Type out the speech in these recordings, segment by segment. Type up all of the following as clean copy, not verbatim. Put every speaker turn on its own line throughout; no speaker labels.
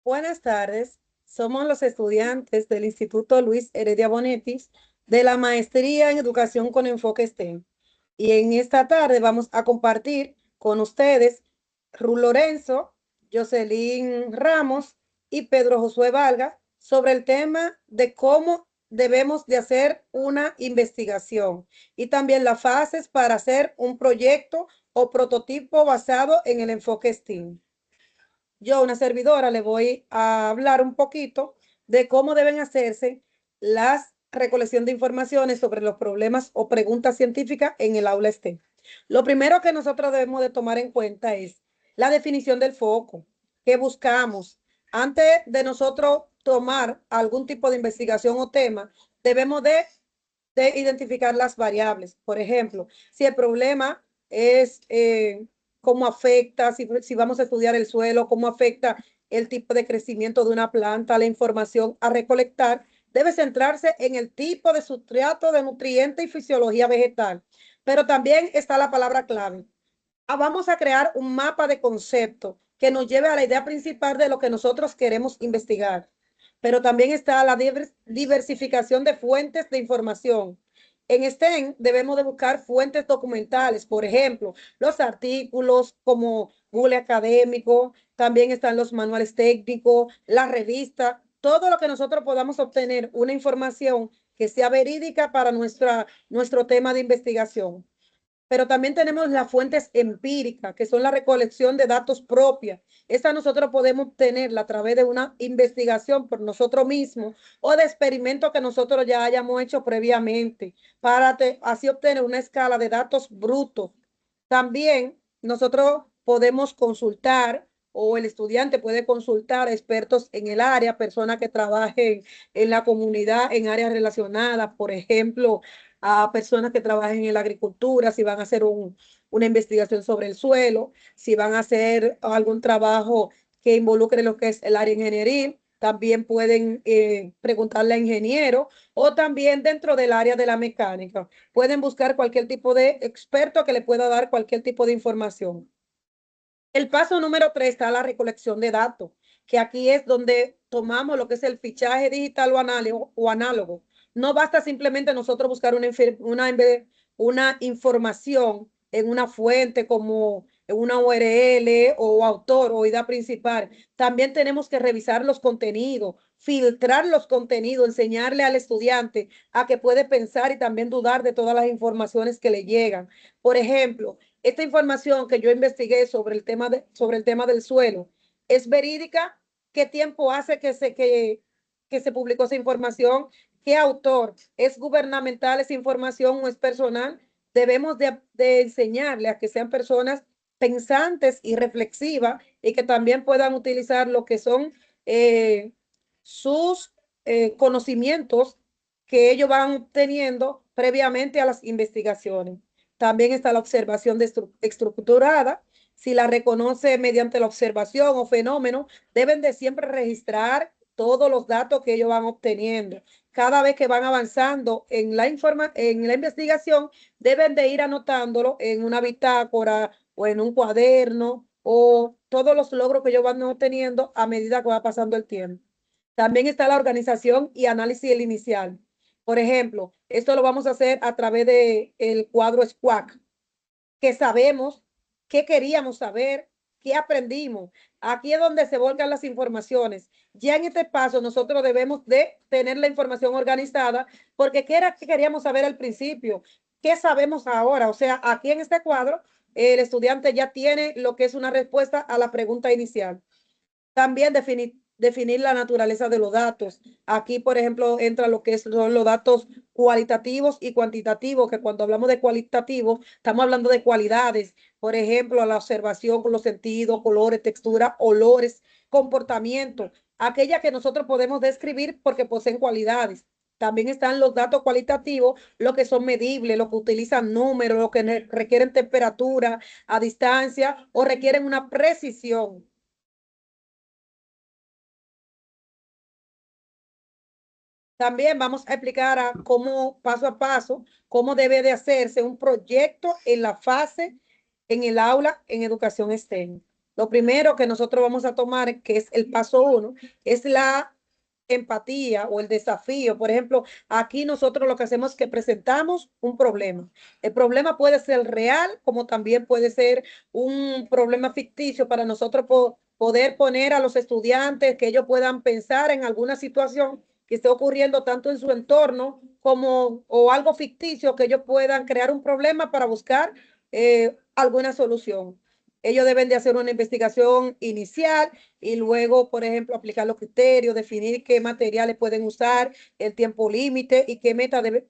Buenas tardes, somos los estudiantes del Instituto Luis Heredia Bonetis de la Maestría en Educación con Enfoque STEM. Y en esta tarde vamos a compartir con ustedes Ru Lorenzo, Jocelyn Ramos y Pedro Josué Valga sobre el tema de cómo debemos de hacer una investigación y también las fases para hacer un proyecto o prototipo basado en el enfoque STEAM. Yo, una servidora, le voy a hablar un poquito de cómo deben hacerse las recolección de informaciones sobre los problemas o preguntas científicas en el aula STEM. Lo primero que nosotros debemos de tomar en cuenta es la definición del foco que buscamos. Antes de nosotros tomar algún tipo de investigación o tema, debemos de identificar las variables. Por ejemplo, si el problema es cómo afecta, si vamos a estudiar el suelo, cómo afecta el tipo de crecimiento de una planta, la información a recolectar, debe centrarse en el tipo de sustrato, de nutriente y fisiología vegetal. Pero también está la palabra clave. Vamos a crear un mapa de concepto que nos lleve a la idea principal de lo que nosotros queremos investigar. Pero también está la diversificación de fuentes de información. En STEM debemos de buscar fuentes documentales, por ejemplo, los artículos como Google Académico, también están los manuales técnicos, la revista, todo lo que nosotros podamos obtener una información que sea verídica para nuestro tema de investigación. Pero también tenemos las fuentes empíricas, que son la recolección de datos propias. Esta nosotros podemos obtenerla a través de una investigación por nosotros mismos o de experimentos que nosotros ya hayamos hecho previamente para así obtener una escala de datos brutos. También nosotros podemos consultar o el estudiante puede consultar a expertos en el área, personas que trabajen en la comunidad, en áreas relacionadas, por ejemplo, a personas que trabajen en la agricultura, si van a hacer una investigación sobre el suelo, si van a hacer algún trabajo que involucre lo que es el área ingenieril, también pueden preguntarle a ingeniero o también dentro del área de la mecánica. Pueden buscar cualquier tipo de experto que le pueda dar cualquier tipo de información. El paso número 3 está la recolección de datos, que aquí es donde tomamos lo que es el fichaje digital o análogo. No basta simplemente nosotros buscar una información en una fuente como en una URL o autor o idea principal. También tenemos que revisar los contenidos, filtrar los contenidos, enseñarle al estudiante a que puede pensar y también dudar de todas las informaciones que le llegan. Por ejemplo, esta información que yo investigué sobre el tema del suelo, ¿es verídica? ¿Qué tiempo hace que se publicó esa información? ¿Qué autor? ¿Es gubernamental esa información o es personal? Debemos de enseñarle a que sean personas pensantes y reflexivas y que también puedan utilizar lo que son eh, sus conocimientos que ellos van obteniendo previamente a las investigaciones. También está la observación estructurada. Si la reconoce mediante la observación o fenómeno, deben de siempre registrar todos los datos que ellos van obteniendo. Cada vez que van avanzando en la investigación, deben de ir anotándolo en una bitácora o en un cuaderno o todos los logros que ellos van obteniendo a medida que va pasando el tiempo. También está la organización y análisis inicial. Por ejemplo, esto lo vamos a hacer a través del cuadro SQUAC, que sabemos qué queríamos saber, qué aprendimos. Aquí es donde se volcan las informaciones. Ya en este paso nosotros debemos de tener la información organizada, porque ¿qué era que queríamos saber al principio? ¿Qué sabemos ahora? O sea, aquí en este cuadro, el estudiante ya tiene lo que es una respuesta a la pregunta inicial. También definir la naturaleza de los datos. Aquí, por ejemplo, entra lo que son los datos cualitativos y cuantitativos, que cuando hablamos de cualitativos, estamos hablando de cualidades. Por ejemplo, la observación con los sentidos, colores, textura, olores, comportamiento, aquellas que nosotros podemos describir porque poseen cualidades. También están los datos cualitativos, los que son medibles, los que utilizan números, los que requieren temperatura a distancia o requieren una precisión. También vamos a explicar cómo, paso a paso, cómo debe de hacerse un proyecto en la fase, en el aula, en educación STEM. Lo primero que nosotros vamos a tomar, que es el paso 1, es la empatía o el desafío. Por ejemplo, aquí nosotros lo que hacemos es que presentamos un problema. El problema puede ser real, como también puede ser un problema ficticio para nosotros poder poner a los estudiantes que ellos puedan pensar en alguna situación que esté ocurriendo tanto en su entorno como o algo ficticio que ellos puedan crear un problema para buscar alguna solución. Ellos deben de hacer una investigación inicial y luego, por ejemplo, aplicar los criterios, definir qué materiales pueden usar, el tiempo límite y qué meta debe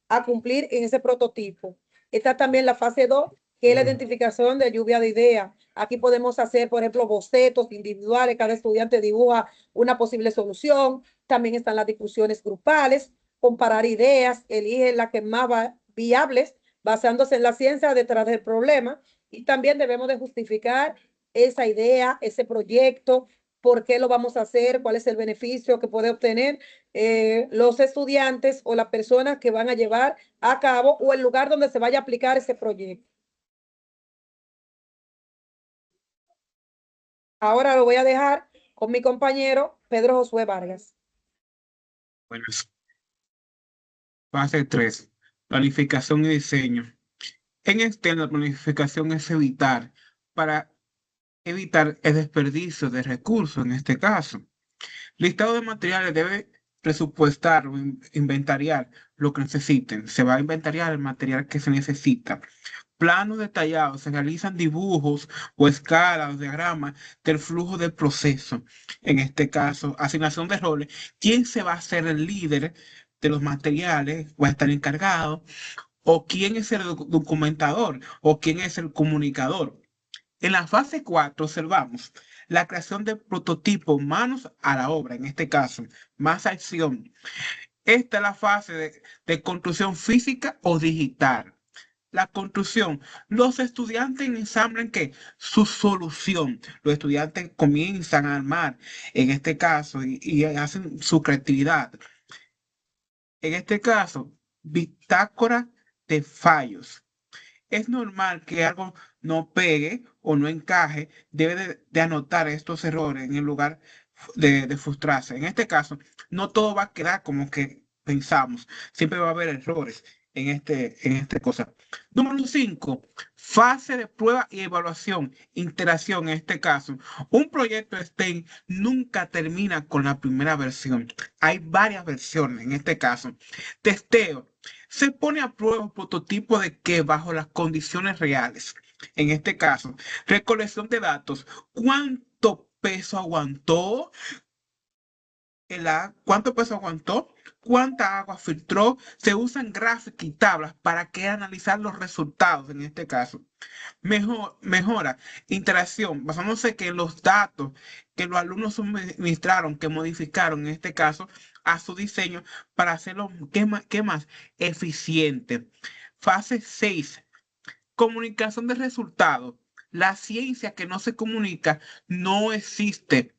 a cumplir en ese prototipo. Está también la fase 2, que es la identificación de lluvia de ideas. Aquí podemos hacer, por ejemplo, bocetos individuales, cada estudiante dibuja una posible solución. También están las discusiones grupales, comparar ideas, elige las que más viables basándose en la ciencia detrás del problema y también debemos de justificar esa idea, ese proyecto, por qué lo vamos a hacer, cuál es el beneficio que puede obtener los estudiantes o las personas que van a llevar a cabo o el lugar donde se vaya a aplicar ese proyecto. Ahora lo voy a dejar con mi compañero Pedro Josué Vargas.
Bueno, fase 3, planificación y diseño. En este, la planificación es para evitar el desperdicio de recursos en este caso. Listado de materiales debe presupuestar o inventariar lo que necesiten. Se va a inventariar el material que se necesita. Planos detallados, se realizan dibujos o escalas o diagramas del flujo del proceso. En este caso, asignación de roles. ¿Quién se va a ser el líder de los materiales? ¿Va a estar encargado? ¿O quién es el documentador? ¿O quién es el comunicador? En la fase 4 observamos la creación de prototipos, manos a la obra, en este caso, más acción. Esta es la fase de construcción física o digital. La construcción. Los estudiantes ensamblan que su solución. Los estudiantes comienzan a armar, en este caso, y hacen su creatividad. En este caso, bitácora de fallos. Es normal que algo no pegue o no encaje, debe de anotar estos errores en el lugar de frustrarse. En este caso, no todo va a quedar como que pensamos, siempre va a haber errores en este cosa. Número 5, fase de prueba y evaluación, interacción en este caso. Un proyecto STEM nunca termina con la primera versión. Hay varias versiones en este caso. Testeo. Se pone a prueba un prototipo de que bajo las condiciones reales. En este caso, recolección de datos. ¿Cuánto peso aguantó? ¿Cuánto peso aguantó? ¿Cuánta agua filtró? Se usan gráficas y tablas para que analizar los resultados en este caso. Mejora, interacción, basándose que los datos que los alumnos suministraron, que modificaron en este caso a su diseño para hacerlo qué más eficiente. Fase 6, comunicación de resultados. La ciencia que no se comunica no existe.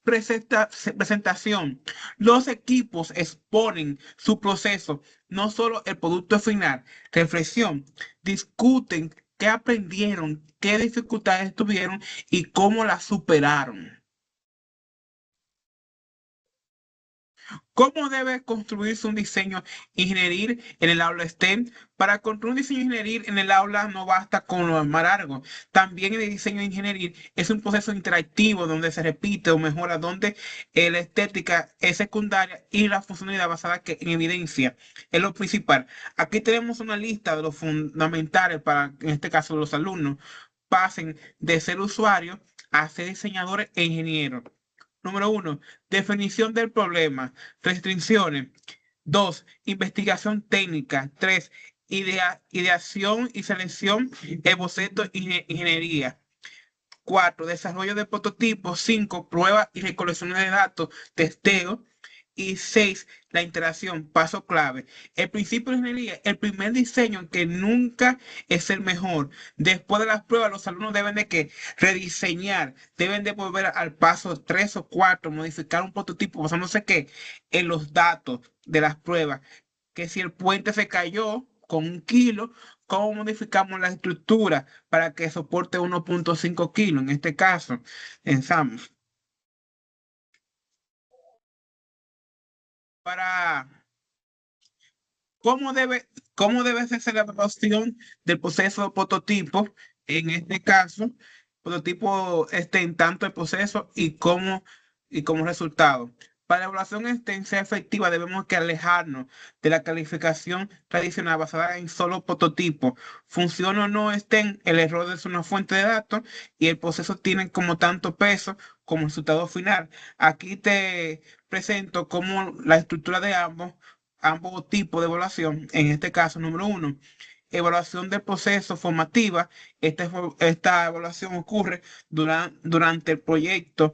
Presentación. Los equipos exponen su proceso, no solo el producto final. Reflexión. Discuten qué aprendieron, qué dificultades tuvieron y cómo las superaron. ¿Cómo debe construirse un diseño ingenieril en el aula STEM? Para construir un diseño ingenieril en el aula no basta con lo más largo. También el diseño ingenieril es un proceso interactivo donde se repite o mejora, donde la estética es secundaria y la funcionalidad basada en evidencia es lo principal. Aquí tenemos una lista de los fundamentales para, en este caso, los alumnos pasen de ser usuarios a ser diseñadores e ingenieros. Número 1, definición del problema. Restricciones. 2, investigación técnica. 3, ideación y selección de bocetos ingeniería. 4, desarrollo de prototipos. 5, prueba y recolección de datos, testeo. Y 6, la interacción, paso clave. El principio de ingeniería, el primer diseño que nunca es el mejor. Después de las pruebas, los alumnos deben de que rediseñar, deben de volver al paso 3 o 4, modificar un prototipo basándose que en los datos de las pruebas, que si el puente se cayó con 1 kilo, ¿cómo modificamos la estructura para que soporte 1.5 kilos? En este caso, pensamos. Para cómo debe hacerse la evaluación del proceso de prototipo. En este caso, prototipo en tanto el proceso y como resultado. Para la evaluación sea efectiva, debemos que alejarnos de la calificación tradicional basada en solo prototipos. Funciona o no el error es una fuente de datos y el proceso tiene como tanto peso como resultado final. Aquí te presento cómo la estructura de ambos tipos de evaluación. En este caso, número 1, evaluación del proceso formativa. Esta evaluación ocurre durante el proyecto.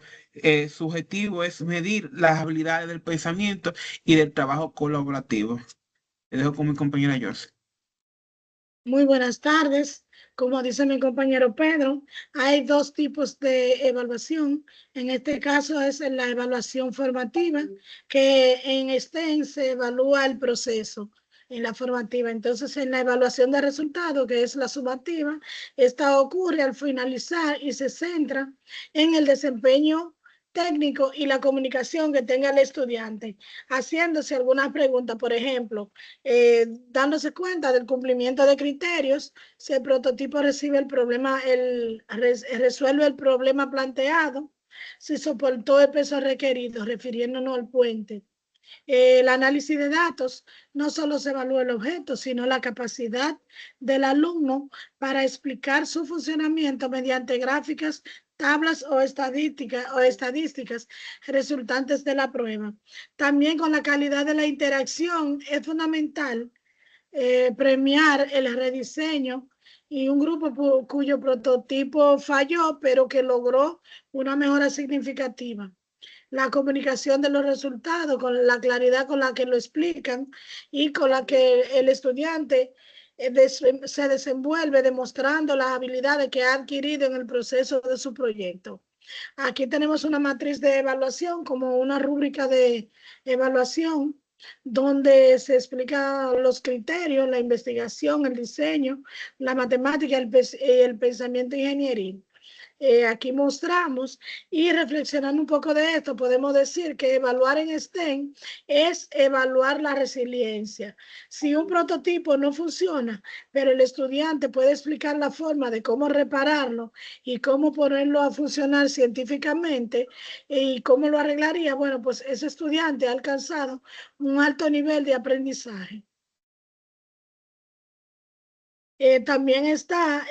Su objetivo es medir las habilidades del pensamiento y del trabajo colaborativo. Le dejo con mi compañera Joyce.
Muy buenas tardes. Como dice mi compañero Pedro, hay dos tipos de evaluación. En este caso es la evaluación formativa, que en STEM se evalúa el proceso en la formativa. Entonces, en la evaluación de resultados, que es la sumativa, esta ocurre al finalizar y se centra en el desempeño técnico y la comunicación que tenga el estudiante, haciéndose algunas preguntas, por ejemplo, dándose cuenta del cumplimiento de criterios, si el prototipo recibe el problema, resuelve el problema planteado, si soportó el peso requerido, refiriéndonos al puente. El análisis de datos no solo se evalúa el objeto, sino la capacidad del alumno para explicar su funcionamiento mediante gráficas, tablas o estadísticas resultantes de la prueba. También con la calidad de la interacción es fundamental premiar el rediseño y un grupo cuyo prototipo falló, pero que logró una mejora significativa. La comunicación de los resultados, con la claridad con la que lo explican y con la que el estudiante se desenvuelve demostrando las habilidades que ha adquirido en el proceso de su proyecto. Aquí tenemos una matriz de evaluación como una rúbrica de evaluación donde se explican los criterios, la investigación, el diseño, la matemática, el pensamiento ingenieril. Aquí mostramos y reflexionando un poco de esto, podemos decir que evaluar en STEM es evaluar la resiliencia. Si un prototipo no funciona, pero el estudiante puede explicar la forma de cómo repararlo y cómo ponerlo a funcionar científicamente y cómo lo arreglaría, bueno, pues ese estudiante ha alcanzado un alto nivel de aprendizaje. También está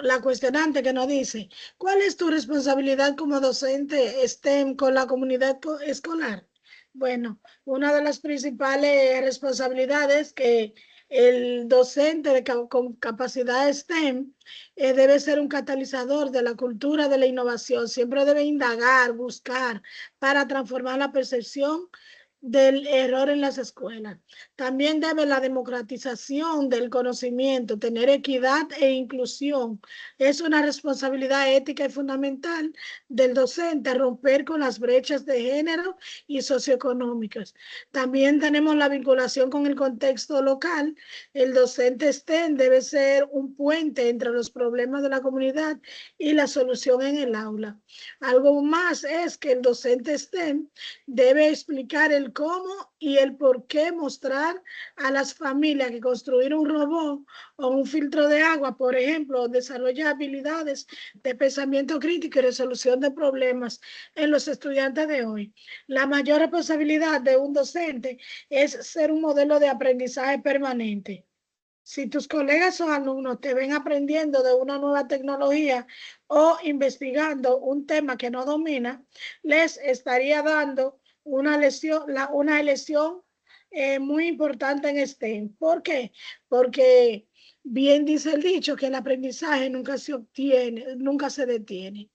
la cuestionante que nos dice, ¿cuál es tu responsabilidad como docente STEM con la comunidad escolar? Bueno, una de las principales responsabilidades que el docente con capacidad STEM debe ser un catalizador de la cultura de la innovación. Siempre debe indagar, buscar para transformar la percepción del error en las escuelas. También debe la democratización del conocimiento, tener equidad e inclusión. Es una responsabilidad ética y fundamental del docente romper con las brechas de género y socioeconómicas. También tenemos la vinculación con el contexto local. El docente STEM debe ser un puente entre los problemas de la comunidad y la solución en el aula. Algo más es que el docente STEM debe explicar el cómo y el por qué, mostrar a las familias que construir un robot o un filtro de agua, por ejemplo, desarrolla habilidades de pensamiento crítico y resolución de problemas en los estudiantes de hoy. La mayor responsabilidad de un docente es ser un modelo de aprendizaje permanente. Si tus colegas o alumnos te ven aprendiendo de una nueva tecnología o investigando un tema que no domina, les estaría dando una elección muy importante en STEM. ¿Por qué? Porque bien dice el dicho que el aprendizaje nunca se obtiene, nunca se detiene.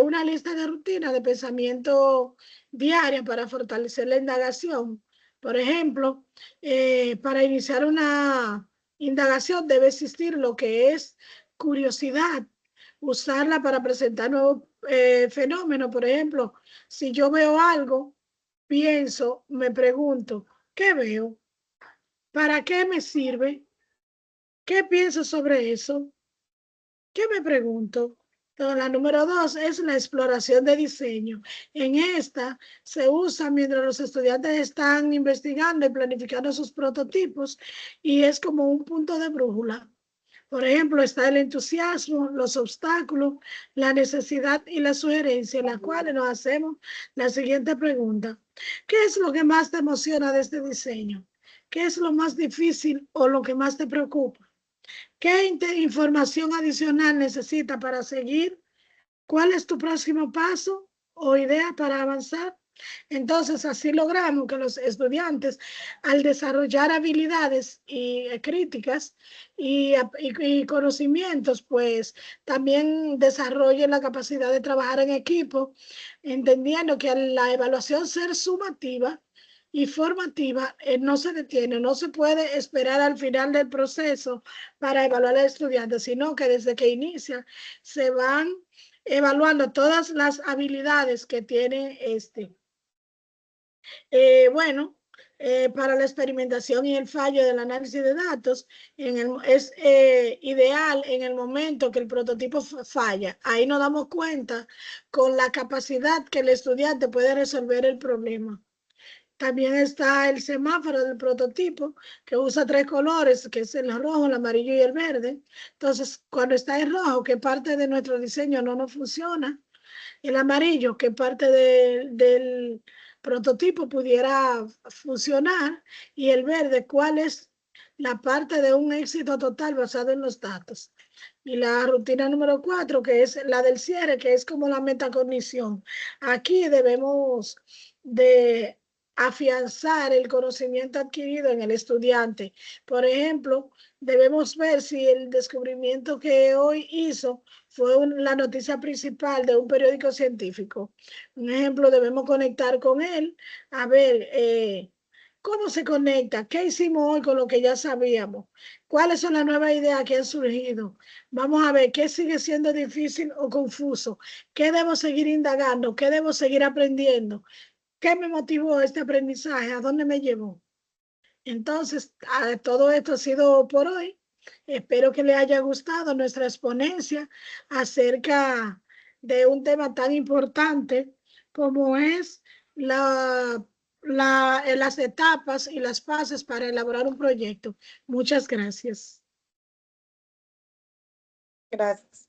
Una lista de rutinas de pensamiento diaria para fortalecer la indagación. Por ejemplo, para iniciar una indagación debe existir lo que es curiosidad, usarla para presentar nuevos fenómenos. Por ejemplo, si yo veo algo, pienso, me pregunto, ¿qué veo? ¿Para qué me sirve? ¿Qué pienso sobre eso? ¿Qué me pregunto? Entonces, la número 2 es la exploración de diseño. En esta se usa mientras los estudiantes están investigando y planificando sus prototipos y es como un punto de brújula. Por ejemplo, está el entusiasmo, los obstáculos, la necesidad y la sugerencia, en las cuales nos hacemos la siguiente pregunta. ¿Qué es lo que más te emociona de este diseño? ¿Qué es lo más difícil o lo que más te preocupa? ¿Qué información adicional necesitas para seguir? ¿Cuál es tu próximo paso o idea para avanzar? Entonces, así logramos que los estudiantes, al desarrollar habilidades críticas y conocimientos, pues también desarrollen la capacidad de trabajar en equipo, entendiendo que la evaluación ser sumativa y formativa no se detiene, no se puede esperar al final del proceso para evaluar al estudiante, sino que desde que inicia se van evaluando todas las habilidades que tiene bueno, para la experimentación y el fallo del análisis de datos, es ideal en el momento que el prototipo falla. Ahí nos damos cuenta con la capacidad que el estudiante puede resolver el problema. También está el semáforo del prototipo, que usa 3 colores, que es el rojo, el amarillo y el verde. Entonces, cuando está en rojo, ¿qué parte de nuestro diseño no nos funciona? El amarillo, ¿qué parte del prototipo pudiera funcionar? Y el verde, ¿cuál es la parte de un éxito total basado en los datos? Y la rutina número 4, que es la del cierre, que es como la metacognición. Aquí debemos de afianzar el conocimiento adquirido en el estudiante. Por ejemplo, debemos ver si el descubrimiento que hoy hizo fue la noticia principal de un periódico científico. Un ejemplo, debemos conectar con él a ver cómo se conecta, qué hicimos hoy con lo que ya sabíamos, cuáles son las nuevas ideas que han surgido. Vamos a ver qué sigue siendo difícil o confuso, qué debo seguir indagando, qué debo seguir aprendiendo, qué me motivó este aprendizaje, a dónde me llevó. Entonces, todo esto ha sido por hoy. Espero que les haya gustado nuestra exponencia acerca de un tema tan importante como es las etapas y las fases para elaborar un proyecto. Muchas gracias.
Gracias.